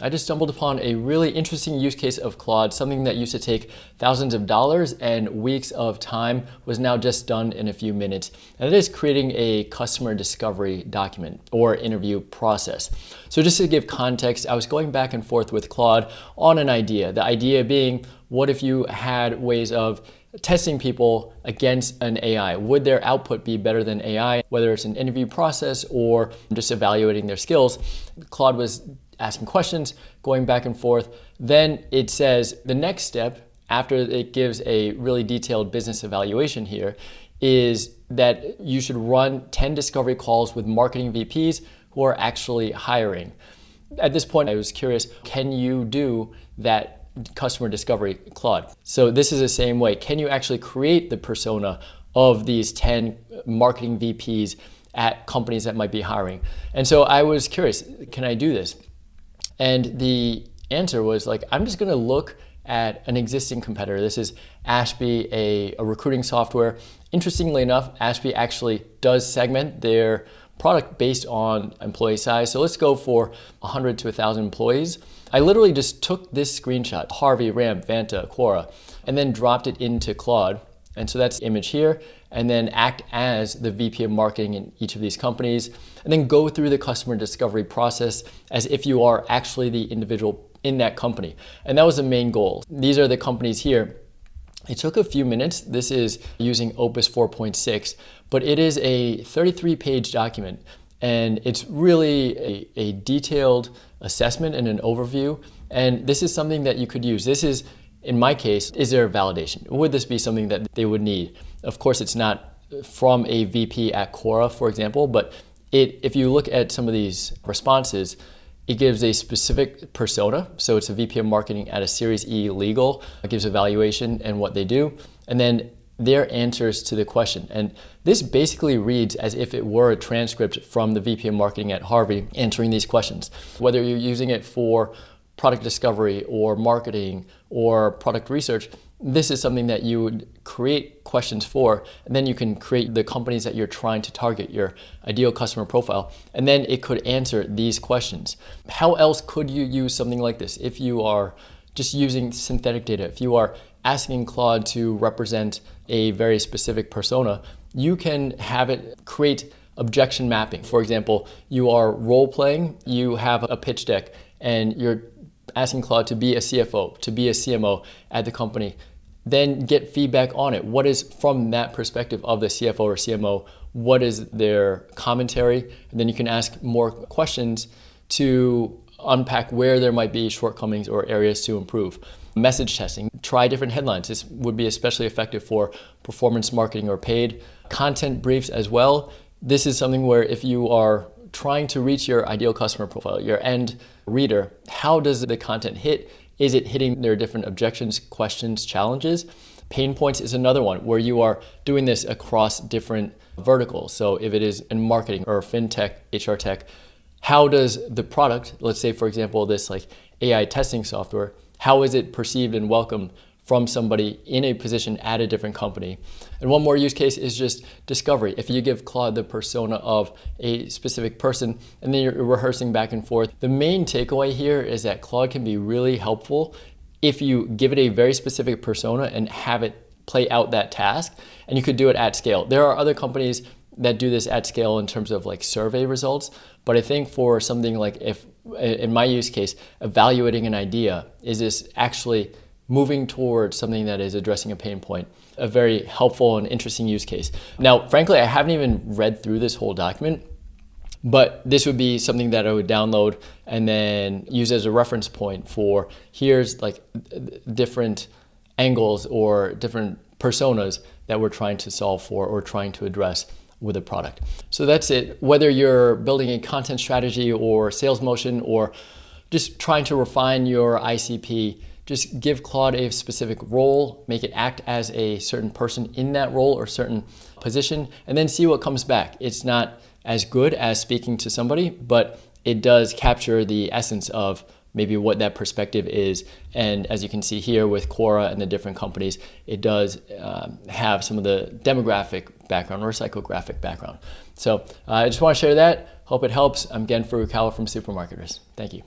I just stumbled upon a really interesting use case of Claude. Something that used to take thousands of dollars and weeks of time was now just done in a few minutes. And it is creating a customer discovery document or interview process. So just to give context, I was going back and forth with Claude on an idea. The idea being, what if you had ways of testing people against an AI? Would their output be better than AI, whether it's an interview process or just evaluating their skills? Claude was asking questions, going back and forth. Then it says the next step, after it gives a really detailed business evaluation here, is that you should run 10 discovery calls with marketing VPs who are actually hiring. At this point, I was curious, can you do that customer discovery, Claude? So this is the same way. Can you actually create the persona of these 10 marketing VPs at companies that might be hiring? And so I was curious, can I do this? And the answer was like, I'm just gonna look at an existing competitor. This is Ashby, a recruiting software. Interestingly enough, Ashby actually does segment their product based on employee size. So let's go for 100 to 1,000 employees. I literally just took this screenshot, Harvey, Ram, Vanta, Quora, and then dropped it into Claude. And so that's the image here, and then act as the VP of marketing in each of these companies, and then go through the customer discovery process as if you are actually the individual in that company. And that was the main goal. These are the companies here. It took a few minutes. This is using Opus 4.6, but it is a 33-page document, and it's really a detailed assessment and an overview. And this is something that you could use. This is, in my case, is there a validation? Would this be something that they would need? Of course, it's not from a VP at Quora, for example, but if you look at some of these responses, it gives a specific persona. So it's a VP of marketing at a Series E legal. It gives a valuation and what they do, and then their answers to the question. And this basically reads as if it were a transcript from the VP of marketing at Harvey answering these questions. Whether you're using it for product discovery or marketing or product research, this is something that you would create questions for, and then you can create the companies that you're trying to target, your ideal customer profile, and then it could answer these questions. How else could you use something like this? If you are just using synthetic data, if you are asking Claude to represent a very specific persona, you can have it create objection mapping. For example, you are role playing, you have a pitch deck, and you're asking Claude to be a CFO, to be a CMO at the company, then get feedback on it. What is, from that perspective of the CFO or CMO, what is their commentary? And then you can ask more questions to unpack where there might be shortcomings or areas to improve. Message testing, try different headlines. This would be especially effective for performance marketing or paid. Content briefs as well. This is something where if you are trying to reach your ideal customer profile, your end reader, how does the content hit? Is it hitting their different objections, questions, challenges? Pain points is another one where you are doing this across different verticals. So if it is in marketing or fintech, HR tech, how does the product, let's say for example, this like AI testing software, how is it perceived and welcomed from somebody in a position at a different company? And one more use case is just discovery. If you give Claude the persona of a specific person and then you're rehearsing back and forth, the main takeaway here is that Claude can be really helpful if you give it a very specific persona and have it play out that task, and you could do it at scale. There are other companies that do this at scale in terms of like survey results, but I think for something like, if in my use case, evaluating an idea, is this actually moving towards something that is addressing a pain point, a very helpful and interesting use case. Now, frankly, I haven't even read through this whole document, but this would be something that I would download and then use as a reference point for, here's like different angles or different personas that we're trying to solve for or trying to address with a product. So that's it. Whether you're building a content strategy or sales motion or just trying to refine your ICP, just give Claude a specific role, make it act as a certain person in that role or certain position, and then see what comes back. It's not as good as speaking to somebody, but it does capture the essence of maybe what that perspective is. And as you can see here with Quora and the different companies, it does have some of the demographic background or psychographic background. So I just want to share that. Hope it helps. I'm Gen Furukawa from Supermarketers. Thank you.